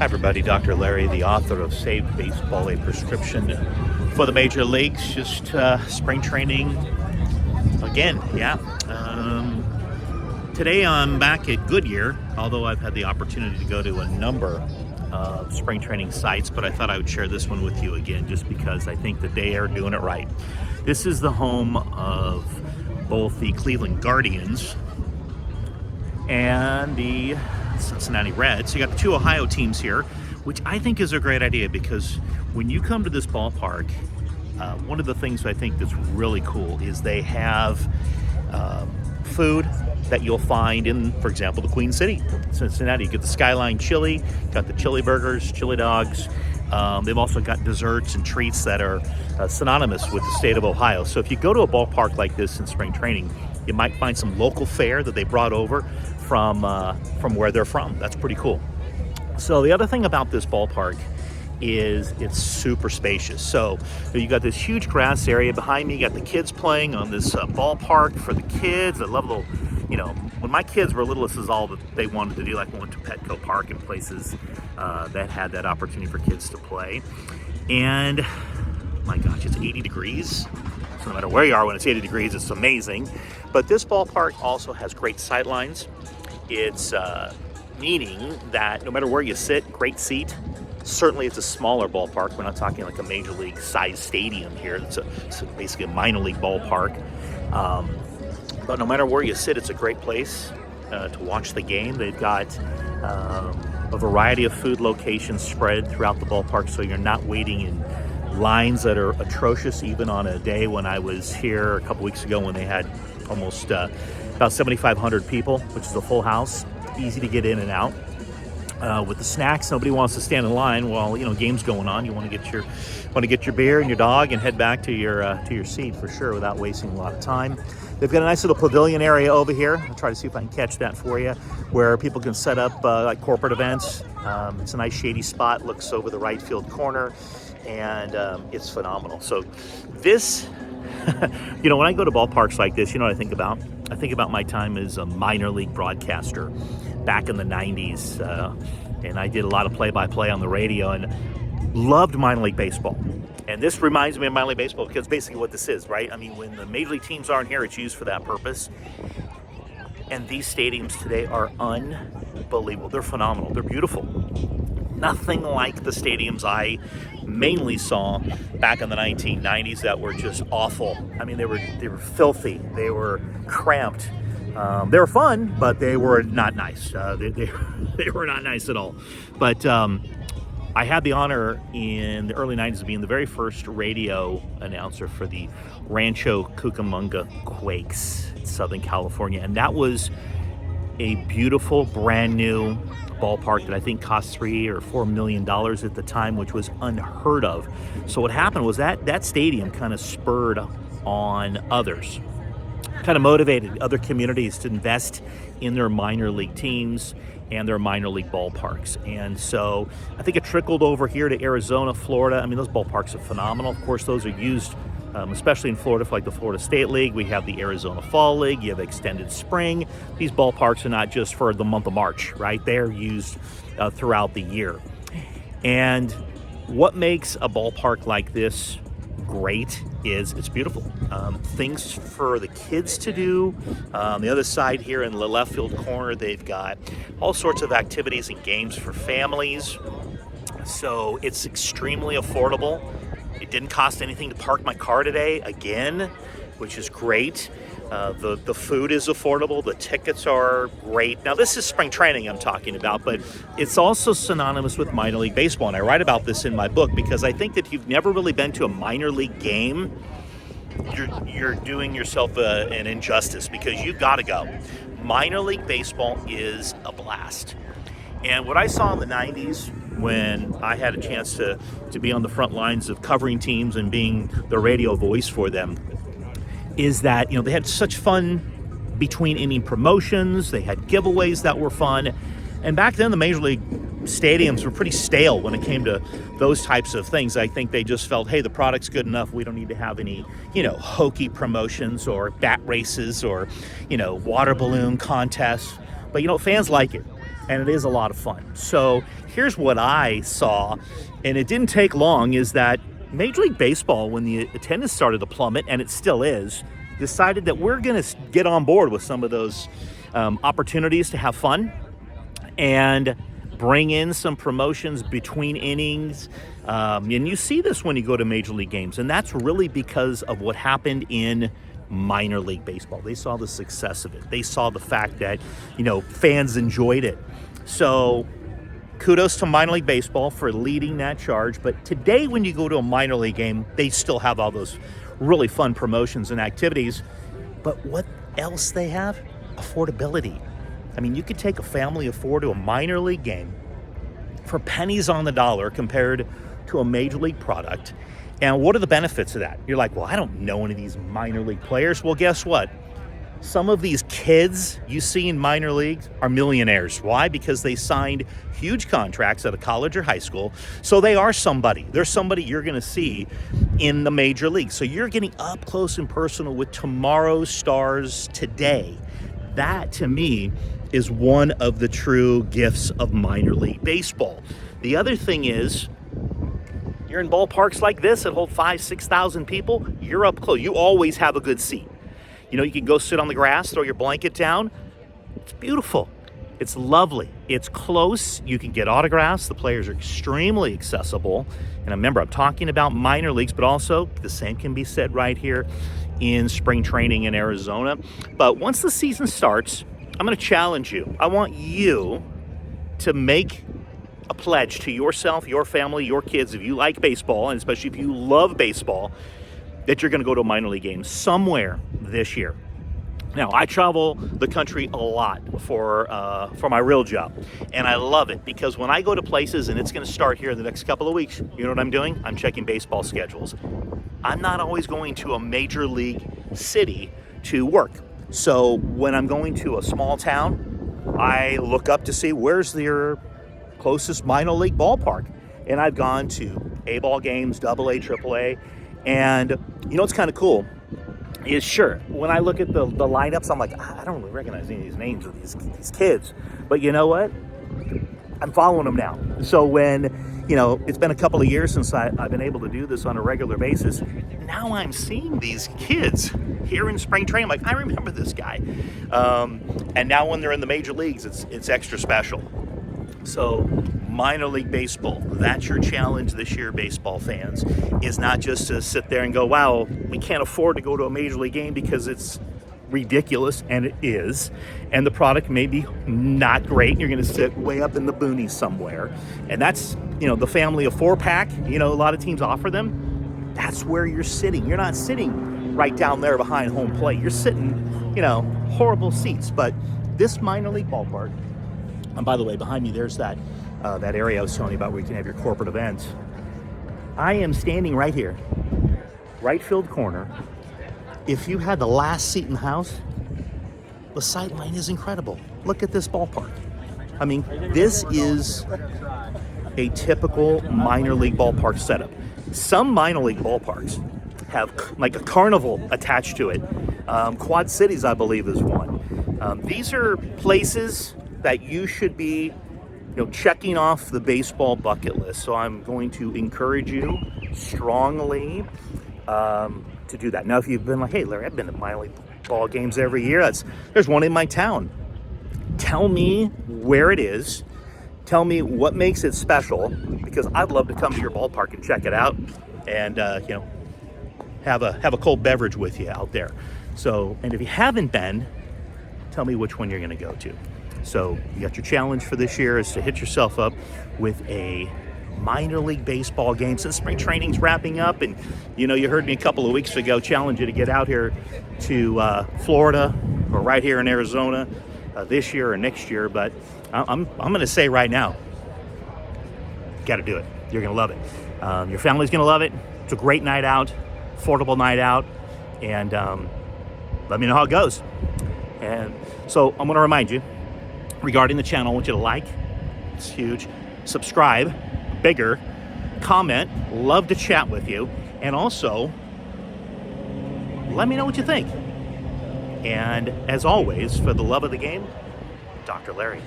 Hi everybody, Dr. Larry, the author of Save Baseball, a prescription for the major leagues. Just spring training again, yeah. Today I'm back at Goodyear, although I've had the opportunity to go to a number of spring training sites, but I thought I would share this one with you again just because I think that they are doing it right. This is the home of both the Cleveland Guardians and the Cincinnati Reds. So you got the two Ohio teams here, which I think is a great idea because when you come to this ballpark, one of the things I think that's really cool is they have food that you'll find in, for example, the Queen City, Cincinnati. You get the Skyline Chili, got the chili burgers, chili dogs. They've also got desserts and treats that are synonymous with the state of Ohio. So if you go to a ballpark like this in spring training, you might find some local fare that they brought over from where they're from. That's pretty cool. So the other thing about this ballpark is it's super spacious. So you got this huge grass area behind me. You got the kids playing on this ballpark for the kids. I love little, when my kids were little, this is all that they wanted to do. Like we went to Petco Park and places that had that opportunity for kids to play. And my gosh, it's 80 degrees. So no matter where you are when it's 80 degrees, it's amazing. But this ballpark also has great sight lines. It's meaning that no matter where you sit, great seat. Certainly it's a smaller ballpark. We're not talking like a major league size stadium here. It's basically a minor league ballpark. But no matter where you sit, it's a great place to watch the game. They've got a variety of food locations spread throughout the ballpark, so you're not waiting in lines that are atrocious, even on a day when I was here a couple weeks ago when they had almost about 7,500 people, which is a full house. Easy to get in and out. With the snacks, nobody wants to stand in line while game's going on. You want to get your beer and your dog and head back to your seat for sure without wasting a lot of time. They've got a nice little pavilion area over here. I'll try to see if I can catch that for you, where people can set up like corporate events. It's a nice shady spot, looks over the right field corner, and it's phenomenal. So this, when I go to ballparks like this, you know what I think about? I think about my time as a minor league broadcaster back in the 90s, and I did a lot of play-by-play on the radio and loved minor league baseball. And this reminds me of minor league baseball because basically what this is, right? I mean, when the major league teams aren't here, it's used for that purpose. And these stadiums today are unbelievable. They're phenomenal. They're beautiful. Nothing like the stadiums I mainly saw back in the 1990s that were just awful. I mean, they were filthy. They were cramped. They were fun, but they were not nice. They were not nice at all. But I had the honor in the early 90s of being the very first radio announcer for the Rancho Cucamonga Quakes in Southern California. And that was a beautiful, brand new ballpark that I think cost $3 or $4 million at the time, which was unheard of. So what happened was that stadium kind of spurred on others, kind of motivated other communities to invest in their minor league teams and their minor league ballparks. And so I think it trickled over here to Arizona, Florida. I mean, those ballparks are phenomenal. Of course, those are used especially in Florida for like the Florida State League. We have the Arizona Fall League. You have extended spring. These ballparks are not just for the month of March, right? They're used throughout the year. And what makes a ballpark like this great is it's beautiful. Things for the kids to do. On the other side here in the left field corner, they've got all sorts of activities and games for families. So it's extremely affordable. It didn't cost anything to park my car today, again, which is great. The food is affordable. The tickets are great. Now, this is spring training I'm talking about, but it's also synonymous with minor league baseball. And I write about this in my book because I think that if you've never really been to a minor league game, you're doing yourself an injustice because you've got to go. Minor league baseball is a blast. And what I saw in the 90s when I had a chance to be on the front lines of covering teams and being the radio voice for them is that, they had such fun between inning promotions. They had giveaways that were fun. And back then, the Major League stadiums were pretty stale when it came to those types of things. I think they just felt, hey, the product's good enough. We don't need to have any, hokey promotions or bat races or, water balloon contests. But, fans like it. and it is a lot of fun. So here's what I saw, and it didn't take long, is that Major League Baseball, when the attendance started to plummet, and it still is, decided that we're going to get on board with some of those opportunities to have fun and bring in some promotions between innings. And you see this when you go to Major League games, and that's really because of what happened in minor league baseball. They saw the success of it. They saw the fact that, fans enjoyed it. So kudos to minor league baseball for leading that charge. But today, when you go to a minor league game, they still have all those really fun promotions and activities. But what else they have? Affordability. I mean, you could take a family of four to a minor league game for pennies on the dollar compared to a major league product. And what are the benefits of that? You're like, well, I don't know any of these minor league players. Well, guess what? Some of these kids you see in minor leagues are millionaires. Why? Because they signed huge contracts at a college or high school. So they are somebody. They're somebody you're going to see in the major league. So you're getting up close and personal with tomorrow's stars today. That, to me, is one of the true gifts of minor league baseball. The other thing is, you're in ballparks like this that hold 5,000, 6,000 people, you're up close. You always have a good seat. You can go sit on the grass, throw your blanket down. It's beautiful. It's lovely. It's close. You can get autographs. The players are extremely accessible. And remember, I'm talking about minor leagues, but also the same can be said right here in spring training in Arizona. But once the season starts, I'm going to challenge you. I want you to make a pledge to yourself, your family, your kids, if you like baseball, and especially if you love baseball, that you're going to go to a minor league game somewhere this year. Now, I travel the country a lot for my real job, and I love it because when I go to places, and it's going to start here in the next couple of weeks, you know what I'm doing? I'm checking baseball schedules. I'm not always going to a major league city to work. So when I'm going to a small town, I look up to see where's their closest minor league ballpark. And I've gone to A-ball games, AA, AAA, and what's kind of cool is, sure, when I look at the lineups, I'm like, I don't really recognize any of these names of these kids. But you know what? I'm following them now. So when, it's been a couple of years since I've been able to do this on a regular basis, now I'm seeing these kids here in spring training. I'm like, I remember this guy. And now when they're in the major leagues, it's extra special. So minor league baseball, that's your challenge this year, baseball fans, is not just to sit there and go, wow, we can't afford to go to a major league game because it's ridiculous, and it is, and the product may be not great. You're going to sit way up in the boonies somewhere, and that's, the family of 4-pack, a lot of teams offer them. That's where you're sitting. You're not sitting right down there behind home plate. You're sitting, horrible seats. But this minor league ballpark, and by the way, behind me, there's that area I was telling you about where you can have your corporate events. I am standing right here, right field corner. If you had the last seat in the house, the sight line is incredible. Look at this ballpark. I mean, this is a typical minor league ballpark setup. Some minor league ballparks have like a carnival attached to it. Quad Cities, I believe, is one. These are places that you should be checking off the baseball bucket list. So I'm going to encourage you strongly to do that. Now, if you've been like, hey, Larry, I've been to minor league ball games every year. There's one in my town. Tell me where it is. Tell me what makes it special, because I'd love to come to your ballpark and check it out, and have a cold beverage with you out there. So, and if you haven't been, tell me which one you're going to go to. So you got your challenge for this year is to hit yourself up with a minor league baseball game. Since spring training's wrapping up, and you heard me a couple of weeks ago challenge you to get out here to Florida or right here in Arizona this year or next year. But I'm going to say right now, got to do it. You're going to love it. Your family's going to love it. It's a great night out, affordable night out, and let me know how it goes. And so I'm going to remind you, regarding the channel, I want you to like, it's huge, subscribe, bigger, comment, love to chat with you, and also let me know what you think. And as always, for the love of the game, Dr. Larry.